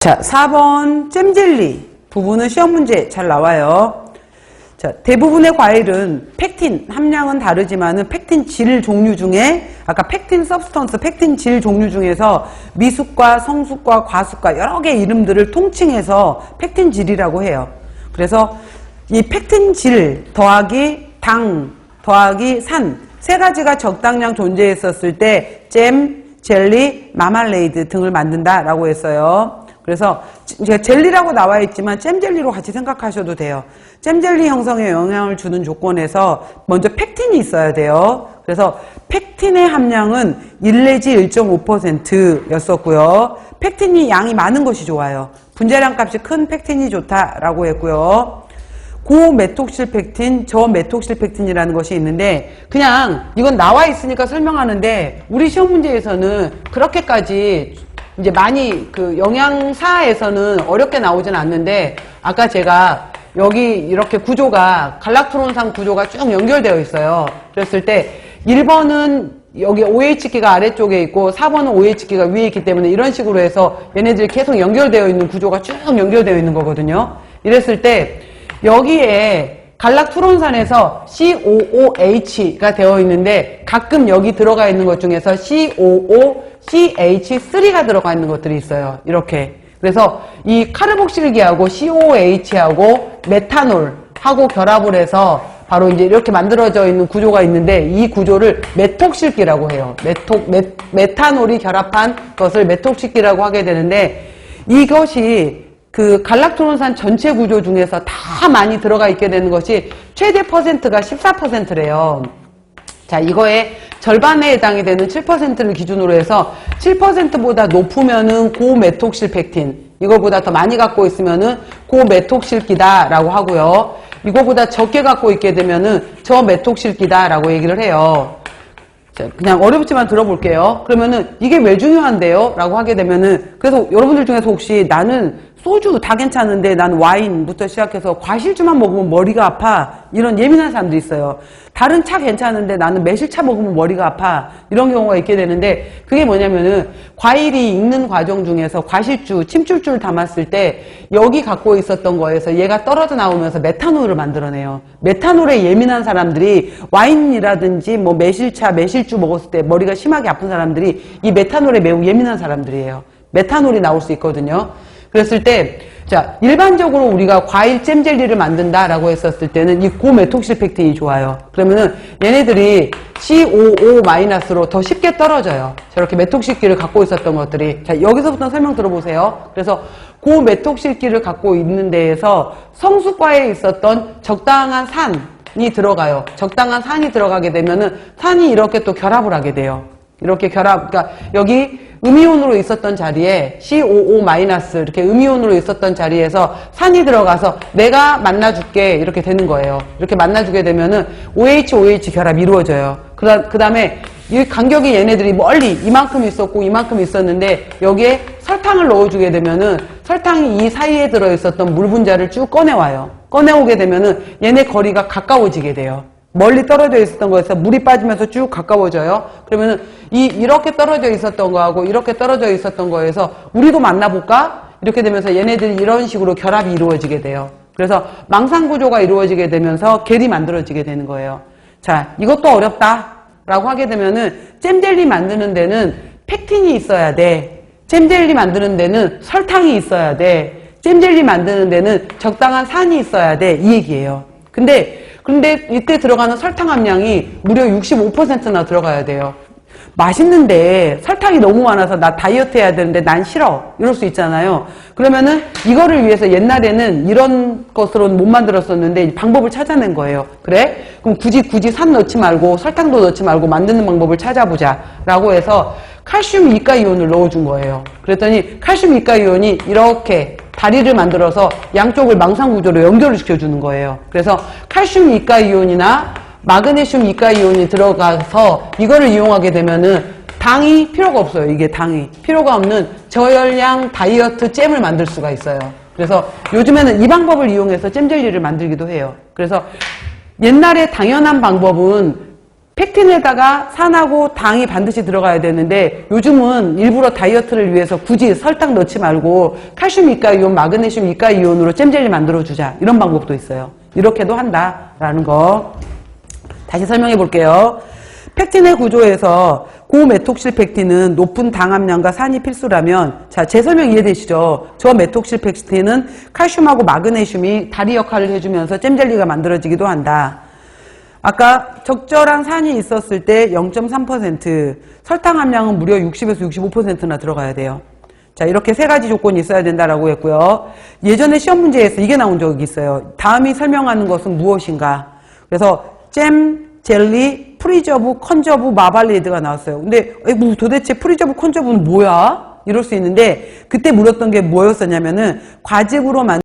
자, 4번 잼젤리 부분은 시험 문제 잘 나와요. 자, 대부분의 과일은 펙틴 함량은 다르지만은 펙틴 질 종류 중에 아까 펙틴 서브스턴스, 펙틴 질 종류 중에서 미숫과 성숫과 과숫과 여러 개의 이름들을 통칭해서 펙틴 질이라고 해요. 그래서 이 펙틴 질 더하기 당 더하기 산 세 가지가 적당량 존재했었을 때 잼, 젤리, 마말레이드 등을 만든다라고 했어요. 그래서 제가 젤리라고 나와 있지만 잼젤리로 같이 생각하셔도 돼요. 잼젤리 형성에 영향을 주는 조건에서 먼저 펙틴이 있어야 돼요. 그래서 펙틴의 함량은 1 내지 1.5% 였었고요. 펙틴이 양이 많은 것이 좋아요. 분자량 값이 큰 펙틴이 좋다라고 했고요. 고메톡실펙틴, 저메톡실펙틴이라는 것이 있는데 그냥 이건 나와 있으니까 설명하는데 우리 시험 문제에서는 그렇게까지 이제 많이 그 영양사에서는 어렵게 나오진 않는데 아까 제가 여기 이렇게 구조가 갈락토론산 구조가 쭉 연결되어 있어요. 그랬을 때 1번은 여기 OH기가 아래쪽에 있고 4번은 OH기가 위에 있기 때문에 이런 식으로 해서 얘네들이 계속 연결되어 있는 구조가 쭉 연결되어 있는 거거든요. 이랬을 때 여기에 갈락토론산에서 COOH가 되어 있는데 가끔 여기 들어가 있는 것 중에서 COOCH3가 들어가 있는 것들이 있어요. 이렇게. 그래서 이 카르복실기하고 COOH하고 메탄올하고 결합을 해서 바로 이제 이렇게 만들어져 있는 구조가 있는데 이 구조를 메톡실기라고 해요. 메탄올이 결합한 것을 메톡실기라고 하게 되는데 이것이 그 갈락토론산 전체 구조 중에서 다 많이 들어가 있게 되는 것이 최대 퍼센트가 14%래요. 자, 이거의 절반에 해당이 되는 7%를 기준으로 해서 7%보다 높으면은 고메톡실펙틴, 이거보다 더 많이 갖고 있으면은 고메톡실기다라고 하고요. 이거보다 적게 갖고 있게 되면은 저메톡실기다라고 얘기를 해요. 자, 그냥 어렵지만 들어볼게요. 그러면은 이게 왜 중요한데요? 라고 하게 되면은 그래서 여러분들 중에서 혹시 나는 소주 다 괜찮은데 난 와인부터 시작해서 과실주만 먹으면 머리가 아파 이런 예민한 사람들이 있어요. 다른 차 괜찮은데 나는 매실차 먹으면 머리가 아파 이런 경우가 있게 되는데 그게 뭐냐면은 과일이 익는 과정 중에서 과실주, 침출주를 담았을 때 여기 갖고 있었던 거에서 얘가 떨어져 나오면서 메탄올을 만들어내요. 메탄올에 예민한 사람들이 와인이라든지 뭐 매실차, 매실주 먹었을 때 머리가 심하게 아픈 사람들이 이 메탄올에 매우 예민한 사람들이에요. 메탄올이 나올 수 있거든요. 그랬을 때, 자, 일반적으로 우리가 과일 잼젤리를 만든다라고 했었을 때는 이 고메톡실펙틴이 좋아요. 그러면은 얘네들이 COO-로 더 쉽게 떨어져요. 저렇게 메톡실기를 갖고 있었던 것들이. 자, 여기서부터 설명 들어보세요. 그래서 고메톡실기를 갖고 있는 데에서 성수과에 있었던 적당한 산이 들어가요. 적당한 산이 들어가게 되면은 산이 이렇게 또 결합을 하게 돼요. 이렇게 결합, 그러니까 여기 음이온으로 있었던 자리에 COO- 이렇게 음이온으로 있었던 자리에서 산이 들어가서 내가 만나줄게 이렇게 되는 거예요. 이렇게 만나주게 되면은 OH 결합이 이루어져요. 그 다음에 이 간격이 얘네들이 멀리 이만큼 있었고 이만큼 있었는데 여기에 설탕을 넣어주게 되면은 설탕이 이 사이에 들어있었던 물 분자를 쭉 꺼내와요. 꺼내오게 되면은 얘네 거리가 가까워지게 돼요. 멀리 떨어져 있었던 거에서 물이 빠지면서 쭉 가까워져요. 그러면은 이렇게 떨어져 있었던 거하고 이렇게 떨어져 있었던 거에서 우리도 만나볼까? 이렇게 되면서 얘네들이 이런 식으로 결합이 이루어지게 돼요. 그래서 망상구조가 이루어지게 되면서 겔이 만들어지게 되는 거예요. 자, 이것도 어렵다라고 하게 되면은 잼젤리 만드는 데는 펙틴이 있어야 돼. 잼젤리 만드는 데는 설탕이 있어야 돼. 잼젤리 만드는 데는 적당한 산이 있어야 돼. 이 얘기예요. 근데 이때 들어가는 설탕 함량이 무려 65%나 들어가야 돼요. 맛있는데 설탕이 너무 많아서 나 다이어트 해야 되는데 난 싫어. 이럴 수 있잖아요. 그러면은 이거를 위해서 옛날에는 이런 것으로는 못 만들었었는데 방법을 찾아낸 거예요. 그래? 그럼 굳이 산 넣지 말고 설탕도 넣지 말고 만드는 방법을 찾아보자. 라고 해서 칼슘 이가이온을 넣어준 거예요. 그랬더니 칼슘 이가이온이 이렇게 다리를 만들어서 양쪽을 망상구조로 연결을 시켜주는 거예요. 그래서 칼슘 이가이온이나 마그네슘 이가이온이 들어가서 이거를 이용하게 되면은 당이 필요가 없어요. 이게 당이 필요가 없는 저열량 다이어트 잼을 만들 수가 있어요. 그래서 요즘에는 이 방법을 이용해서 잼젤리를 만들기도 해요. 그래서 옛날에 당연한 방법은 팩틴에다가 산하고 당이 반드시 들어가야 되는데 요즘은 일부러 다이어트를 위해서 굳이 설탕 넣지 말고 칼슘 이가이온, 마그네슘 이가이온으로 잼젤리 만들어주자. 이런 방법도 있어요. 이렇게도 한다라는 거. 다시 설명해 볼게요. 팩틴의 구조에서 고메톡실팩틴은 높은 당 함량과 산이 필수라면, 자, 제 설명 이해되시죠? 저 메톡실팩틴은 칼슘하고 마그네슘이 다리 역할을 해주면서 잼젤리가 만들어지기도 한다. 아까 적절한 산이 있었을 때 0.3%, 설탕 함량은 무려 60에서 65%나 들어가야 돼요. 자, 이렇게 세 가지 조건이 있어야 된다라고 했고요. 예전에 시험 문제에서 이게 나온 적이 있어요. 다음이 설명하는 것은 무엇인가? 그래서 잼, 젤리, 프리저브, 컨저브, 마발리드가 나왔어요. 근데 뭐 도대체 프리저브, 컨저브는 뭐야? 이럴 수 있는데 그때 물었던 게 뭐였었냐면은 과즙으로 만든